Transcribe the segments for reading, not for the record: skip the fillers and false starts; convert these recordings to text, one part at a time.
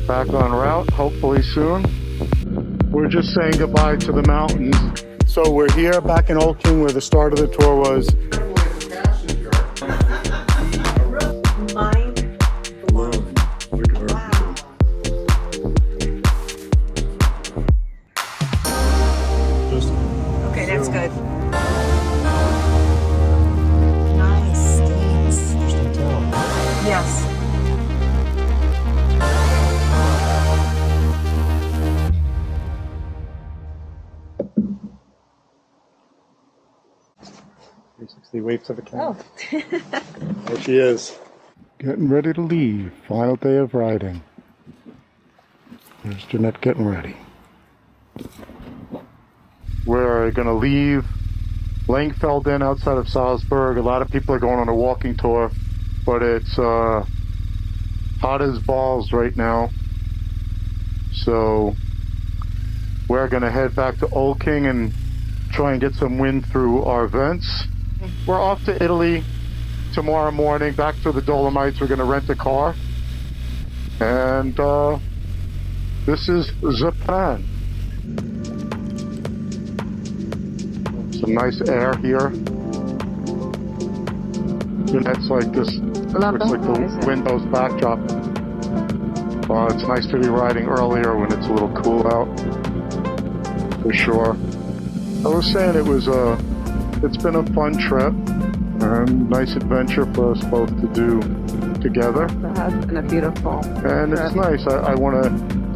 Back on route, hopefully soon. We're just saying goodbye to the mountains. So we're here back in Olching where the start of the tour was. Okay, that's good. Nice. Yes. Wave to the camera. Oh. There she is. Getting ready to leave. Final day of riding. There's Jeanette getting ready. We're going to leave Langfelden outside of Salzburg. A lot of people are going on a walking tour, but it's hot as balls right now. So we're going to head back to Olching and try and get some wind through our vents. We're off to Italy tomorrow morning, back to the Dolomites. We're going to rent a car. And this is the plan. Some nice air here. Jeanette's like this. Looks like the Windows backdrop. It's nice to be riding earlier when it's a little cool out. For sure. I was saying it's been a fun trip and nice adventure for us both to do together. It has been a beautiful and trip. It's nice. I want to,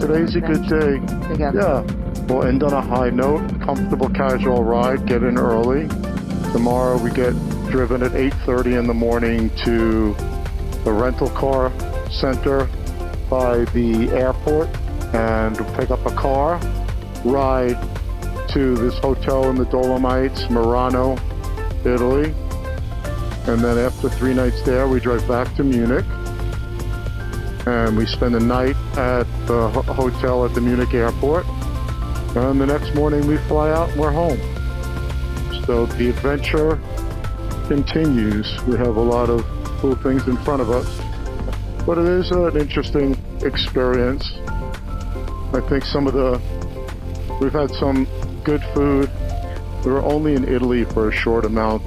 today's a good day. Together. Yeah. We'll end on a high note, comfortable casual ride, get in early. Tomorrow we get driven at 8:30 in the morning to the rental car center by the airport and pick up a car, ride to this hotel in the Dolomites, Merano, Italy. And then after 3 nights there, we drive back to Munich. And we spend the night at the hotel at the Munich Airport. And the next morning we fly out and we're home. So the adventure continues. We have a lot of cool things in front of us. But it is an interesting experience. I think we've had some good food. We were only in Italy for a short amount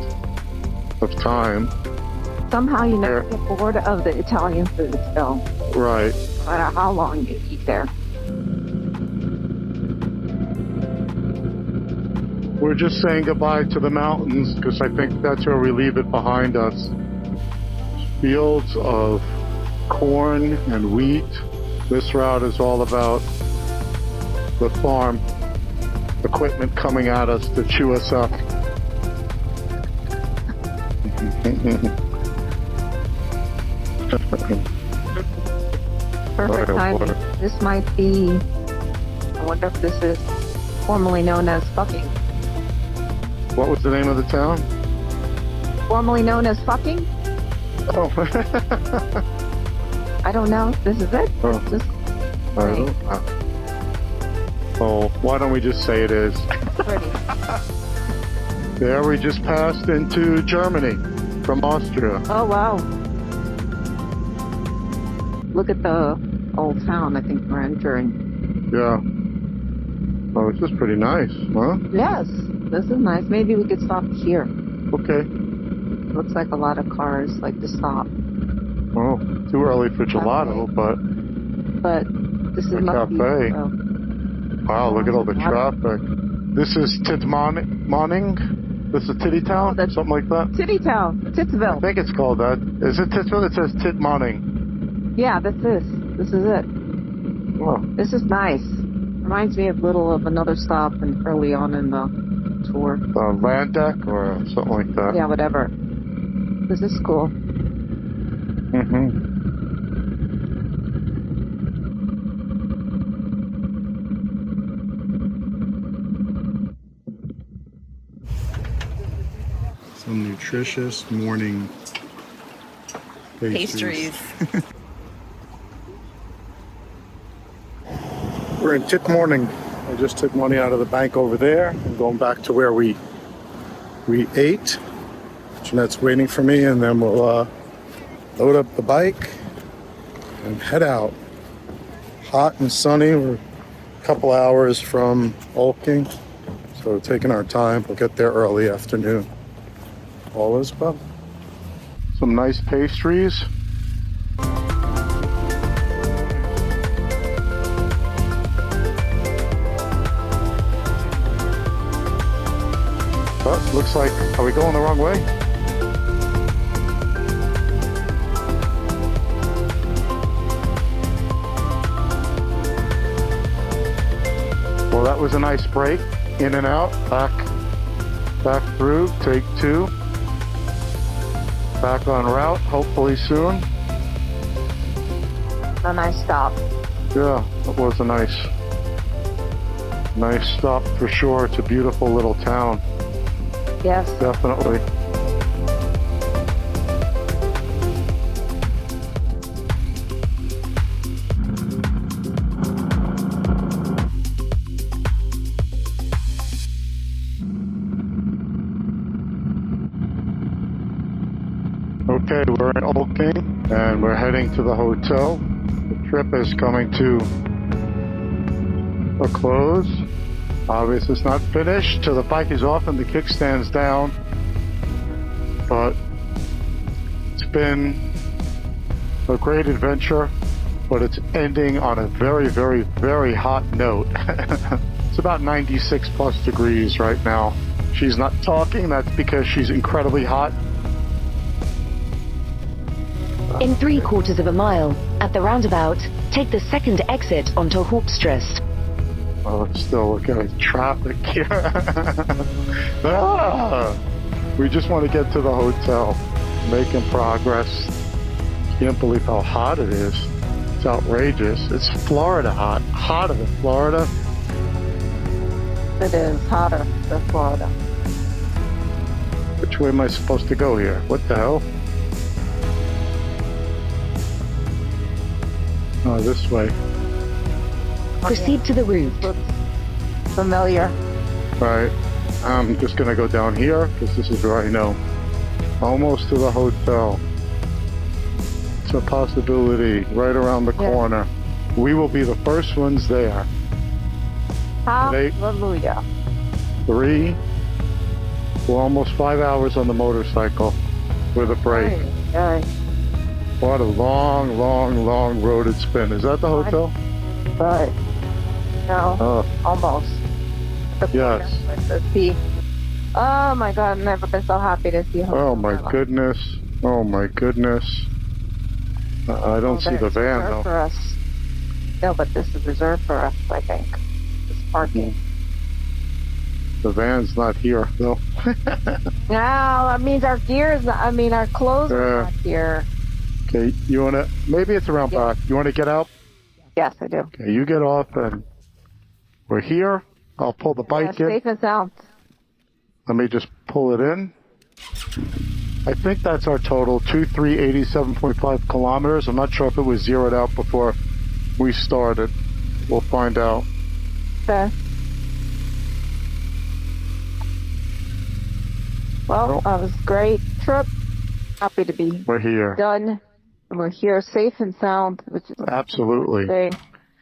of time. Somehow you never get bored of the Italian food still. Right. No matter how long you eat there. We're just saying goodbye to the mountains because I think that's where we leave it behind us. Fields of corn and wheat. This route is all about the farm equipment coming at us to chew us up. Perfect timing. This might be, I wonder if this is formerly known as fucking. What was the name of the town? Formerly known as fucking? Oh. I don't know. This is it? Oh. Just I don't know. Oh, why don't we just say it is? pretty. There we just passed into Germany from Austria. Oh, wow. Look at the old town I think we're entering. Yeah. Oh, this is pretty nice, huh? Yes, this is nice. Maybe we could stop here. Okay. Looks like a lot of cars like to stop. Oh, too early for gelato, but this is a must cafe. Be, wow, look at all the traffic. This is Tidmonning? This is Titty Town? Something like that? Titty Town, Titsville. I think it's called that. Is it Titsville? It says Tidmonning. Yeah, this is it. Wow. This is nice. Reminds me of another stop early on in the tour. Land deck or something like that. Yeah, whatever. This is cool. Mm-hmm. Some nutritious morning pastries. We're in Tit Morning. I just took money out of the bank over there and going back to where we ate. Jeanette's waiting for me, and then we'll load up the bike and head out. hot and sunny. We're a couple hours from Olching, so taking our time. We'll get there early afternoon. All is well. Some nice pastries. Oh, looks like, are we going the wrong way? Well, that was a nice break. In and out, back through, take two. Back on route, hopefully soon. A nice stop. Yeah, it was a nice stop for sure. It's a beautiful little town. Yes. Definitely. Okay, we're in Olching and we're heading to the hotel. The trip is coming to a close. Obviously it's not finished, so the bike is off and the kickstand's down. But it's been a great adventure, but it's ending on a very, very, very hot note. It's about 96 plus degrees right now. She's not talking, that's because she's incredibly hot. In 3/4 of a mile, at the roundabout, take the second exit onto Hauptstrasse. Oh, still look at the traffic here. We just want to get to the hotel, making progress. Can't believe how hot it is. It's outrageous. It's Florida hot, hotter than Florida. It is hotter than Florida. Which way am I supposed to go here? What the hell? Oh, this way. Proceed to the route. Looks familiar. Right. I'm just gonna go down here because this is where I know. Almost to the hotel. It's a possibility right around the corner. We will be the first ones there. Hallelujah. 3. We're almost 5 hours on the motorcycle with a break. Right. What a long, long, long road it's been. Is that the hotel? But no, almost. The Yes. corner with the sea. Oh my God! I've never been so happy to see her. Oh my goodness. Oh my goodness. I don't see the van though. For us. No, but this is reserved for us, I think. This parking. The van's not here though. No, that means our gears. I mean, our clothes are not here. Okay, you wanna? Maybe it's around back. You wanna get out? Yes, I do. Okay, you get off and we're here. I'll pull the bike in. Safe and sound. Let me just pull it in. I think that's our total, 2387.5 kilometers. I'm not sure if it was zeroed out before we started. We'll find out. Okay. Well, that was a great trip. Happy to be We're here. done. And we're here safe and sound, which is Absolutely. the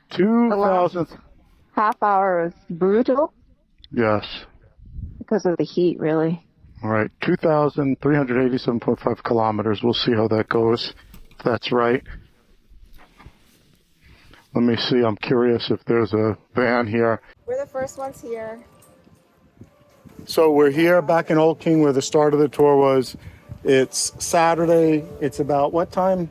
2,000. half hour is brutal Yes. because of the heat, really. All right. 2,387.5 kilometers. We'll see how that goes. If that's right. Let me see. I'm curious if there's a van here. We're the first ones here. So we're here back in Olching where the start of the tour was. It's Saturday. It's about what time?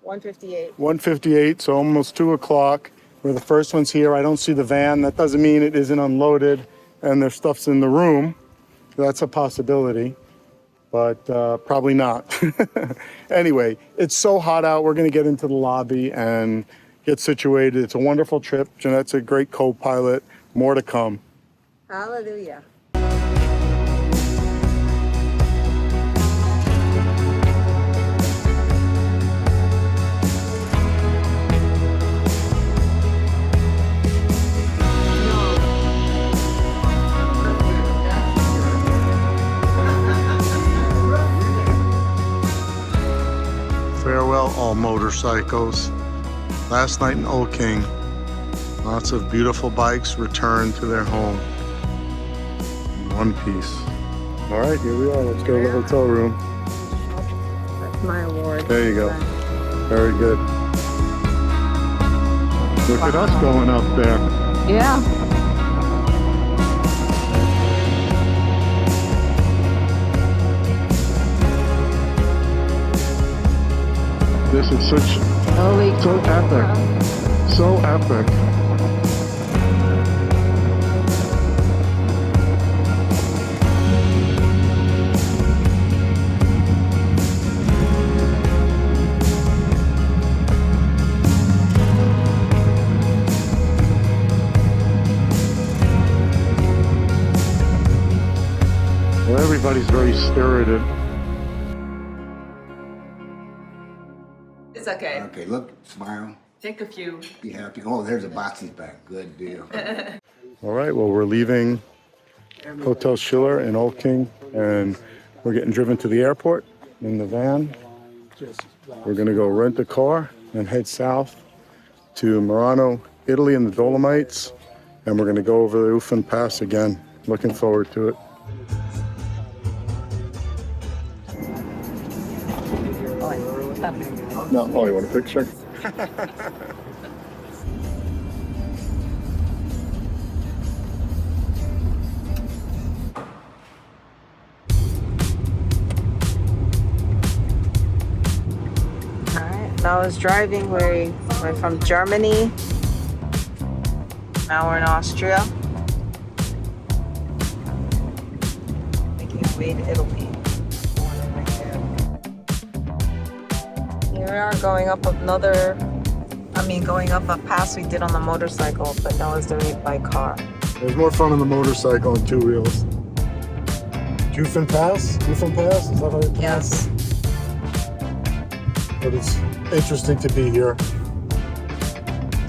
158. 1:58, so almost 2 o'clock. We're the first ones here. I don't see the van. That doesn't mean it isn't unloaded and their stuff's in the room. That's a possibility, but probably not. Anyway, it's so hot out. We're going to get into the lobby and get situated. It's a wonderful trip. Jeanette's a great co-pilot. More to come. Hallelujah. Farewell, all motorcycles. Last night in Olching, lots of beautiful bikes returned to their home in one piece. All right, here we are. Let's go to the hotel room. That's my award. There you go. Very good. Look at us going up there. Yeah. This is so epic. So epic. Well, everybody's very spirited. It's okay. Okay, look, smile, Take a few. be happy. Oh, there's a boxing back. Good deal. All right, well, we're leaving Hotel Schiller in Olching, and we're getting driven to the airport in the van. We're gonna go rent a car and head south to Merano, Italy in the Dolomites, and we're gonna go over the Ufan Pass again. Looking forward to it. No, oh, you want a picture? Alright, now I was driving. We went from Germany. Now we're in Austria. Making our way to Italy. Here we are going up going up a pass we did on the motorcycle, but now it's doing it by car. There's more fun on the motorcycle on two wheels. Ufan Pass? Ufan Pass? Is that how you pronounce it? Yes. But it's interesting to be here.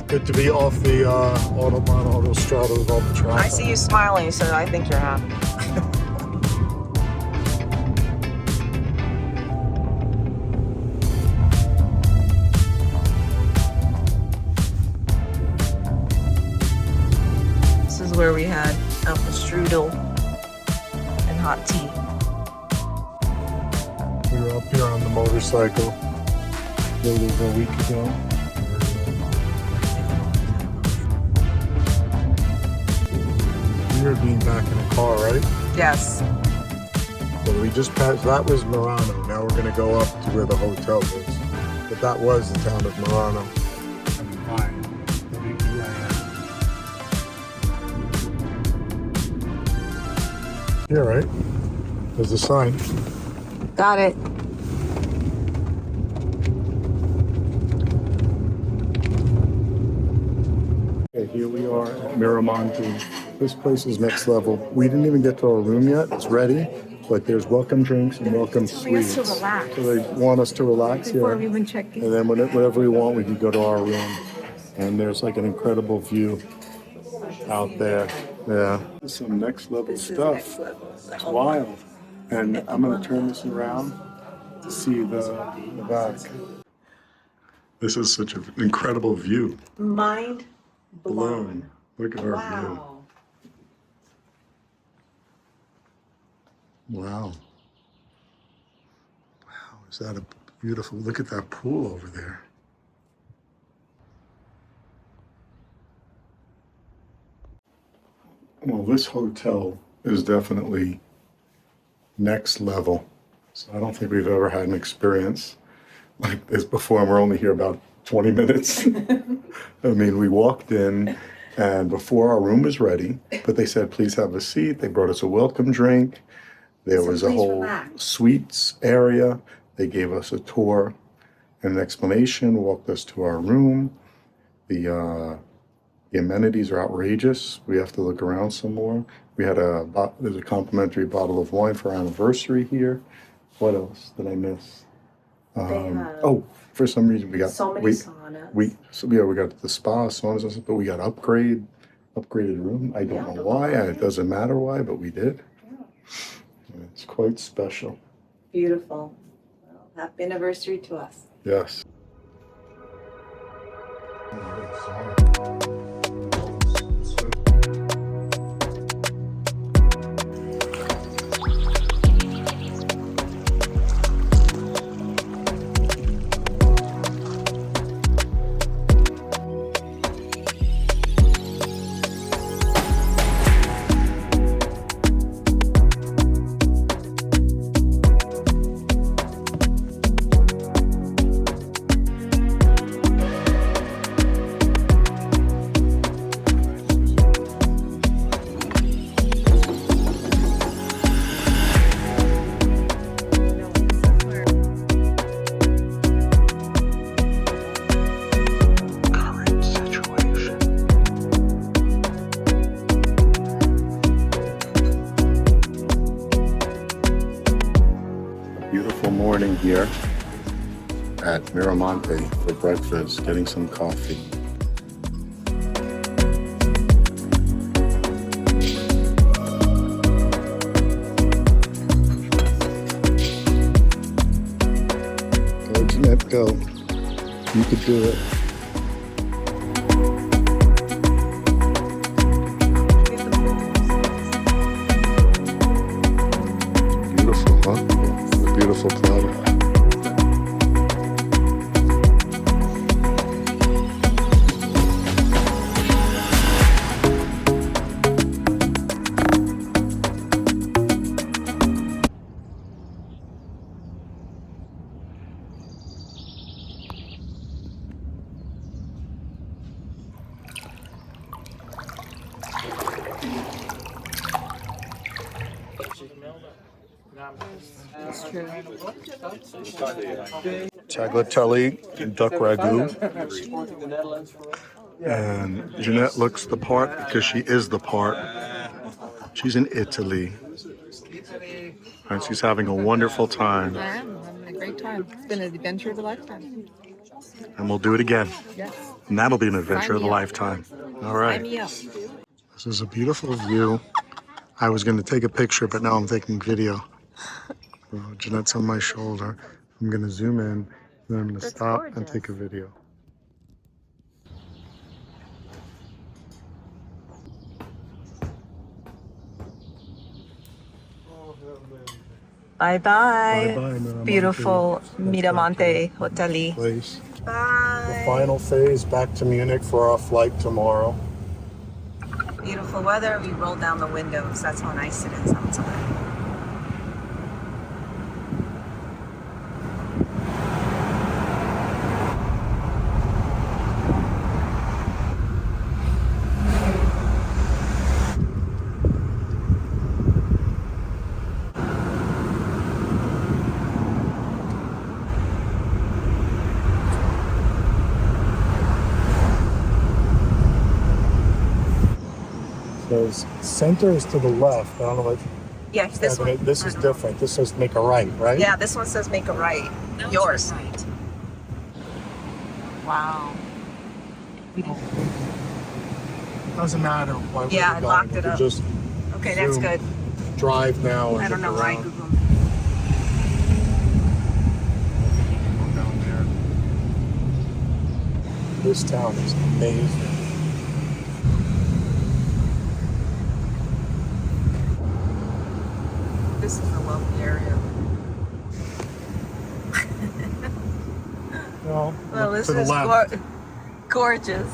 Good to be off the Autobahn, Autostrada with all the traffic. I see you smiling, so I think you're happy. This is where we had apple strudel and hot tea. We were up here on the motorcycle a little over a week ago. Weird being back in a car, right? Yes. Well, we just passed, that was Merano. Now we're gonna go up to where the hotel is. But that was the town of Merano. Here, right? There's the sign. Got it. Okay, here we are at Miramonti. This place is next level. We didn't even get to our room yet. It's ready, but there's welcome drinks and welcome sweets. To relax. So they want us to relax Before here. we even check in. And then whenever we want, we can go to our room. And there's like an incredible view out there. Yeah. This is some next level stuff. It's wild. And I'm gonna turn this around to see the back. This is such an incredible view. Mind Blown. Look at our view. Wow. Wow. Wow, is that a beautiful, look at that pool over there. Well, this hotel is definitely next level. So I don't think we've ever had an experience like this before, and we're only here about 20 minutes. I mean, we walked in, and before our room was ready, but they said, please have a seat. They brought us a welcome drink. There was a whole suites area. They gave us a tour and an explanation, walked us to our room. The amenities are outrageous. We have to look around some more. We had there's a complimentary bottle of wine for our anniversary here. What else did I miss? Oh, for some reason we got So many saunas. we got the spa, saunas and stuff, but we got upgraded room. I don't know why, and it doesn't matter why, but we did. It's quite special. Beautiful. Well, happy anniversary to us. Yes. Morning here at Miramonti for breakfast, getting some coffee. Go, Jeanette, go. You could do it. Beautiful, huh? Beautiful cloud. Tagliatelle and duck ragu. And Jeanette looks the part because she is the part. She's in Italy. And she's having a wonderful time. I am. I'm having a great time. It's been an adventure of a lifetime. And we'll do it again. Yes. And that'll be an adventure of a Sign me up. lifetime. All right. Sign me up. This is a beautiful view. I was going to take a picture, but now I'm taking video. So Jeanette's on my shoulder. I'm going to zoom in, then I'm going to stop and take a video. Bye-bye. Bye-bye, Miramonti. Beautiful Miramonti Hotel. Place. Bye. The final phase back to Munich for our flight tomorrow. Beautiful weather. We rolled down the windows. That's how nice it is outside. Says center is to the left. I don't know what. Yeah, this one. This is different. This says make a right, right? Yeah, this one says make a right. Yours. Wow. Doesn't matter. Why we're Yeah, I going. locked We it can up. Just Okay, that's zoom, good. drive now and I don't know look why around. Google. Go down there. This town is amazing. This is a lovely area. Well, Well, look this to the is left. gorgeous.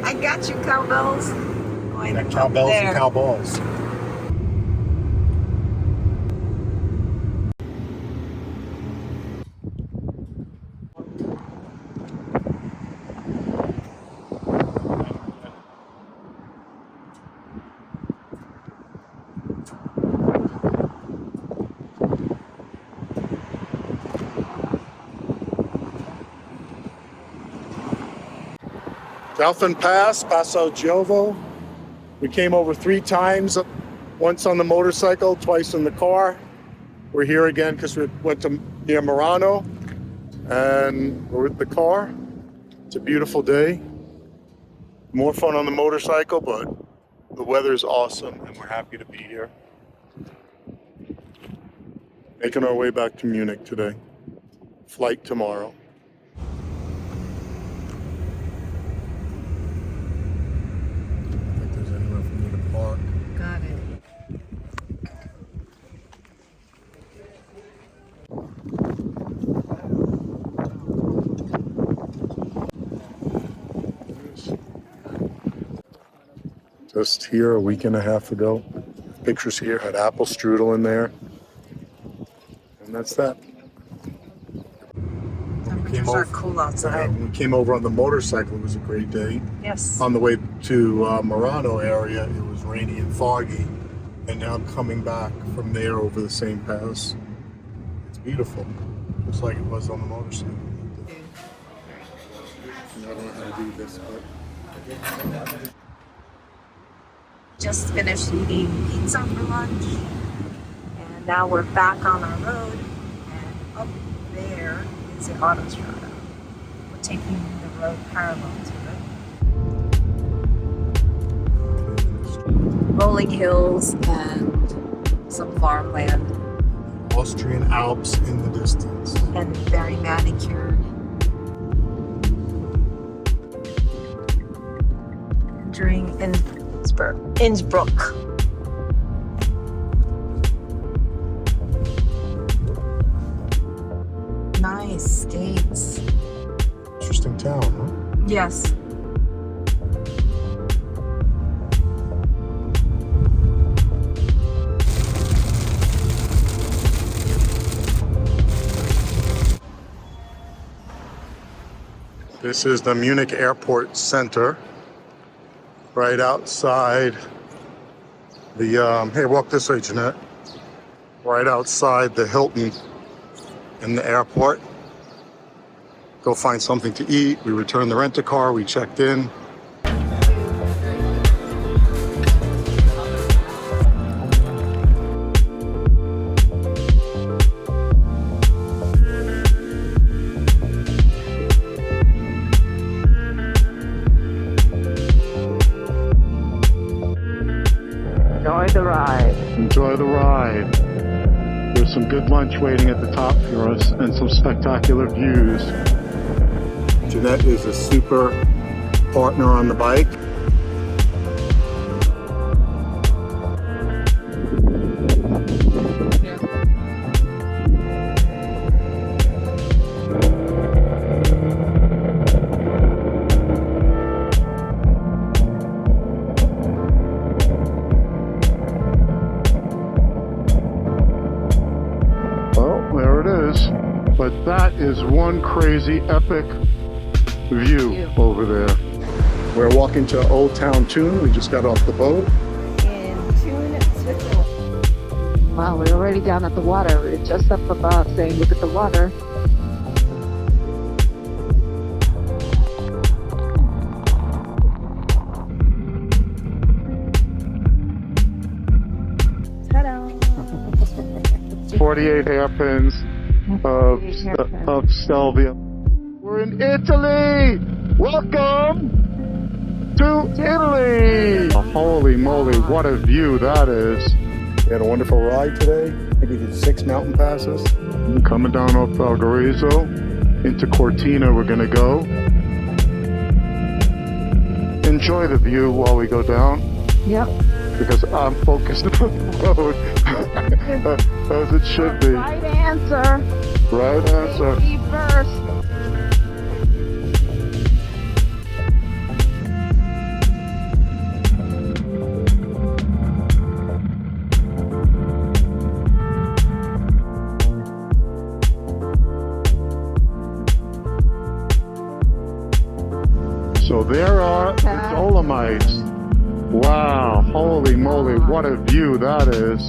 I got you, cowbells. Going Yeah, cowbells there. and cowballs. Delphin Pass, Passo Giovo. We came over 3 times, once on the motorcycle, twice in the car. We're here again because we went to near Merano, and we're with the car. It's a beautiful day. More fun on the motorcycle, but the weather's awesome and we're happy to be here. Making our way back to Munich today. Flight tomorrow. I don't think there's anywhere for me to park. Got it. Just here a week and a half ago. Pictures here had apple strudel in there. And that's that. Temperatures are cool outside. When we came over on the motorcycle, it was a great day. Yes. On the way to Merano area, it was rainy and foggy. And now I'm coming back from there over the same pass. It's beautiful. Just like it was on the motorcycle. I don't know how to do this, but... Just finished eating pizza for lunch. And now we're back on our road. And up there is the autostrada. We're taking the road parallel to it. Rolling hills and some farmland. Austrian Alps in the distance. And very manicured. Entering Innsbruck. Nice skates. Interesting town, huh? Yes. This is the Munich Airport Center, right outside the, hey, walk this way, Jeanette. Right outside the Hilton in the airport. Go find something to eat. We returned the rent-a-car, we checked in. Enjoy the ride. Enjoy the ride. There's some good lunch waiting at the top for us and some spectacular views. Jeanette is a super partner on the bike. But that is one crazy epic view over there. We're walking to Old Town Thun. We just got off the boat. In Thun, Switzerland. Wow, we're already down at the water. We're just up above saying, look at the water. Ta-da! 48 hairpins of Stelvia. We're in Italy! Welcome to Italy! Holy moly, what a view that is. We had a wonderful ride today. I think we did 6 mountain passes. Coming down off Valgaraiso into Cortina we're gonna go. Enjoy the view while we go down. Yep. Because I'm focused on the road. As it should be. Right answer. Right answer. Safety first. So there are the Dolomites. Wow, holy moly, what a view that is.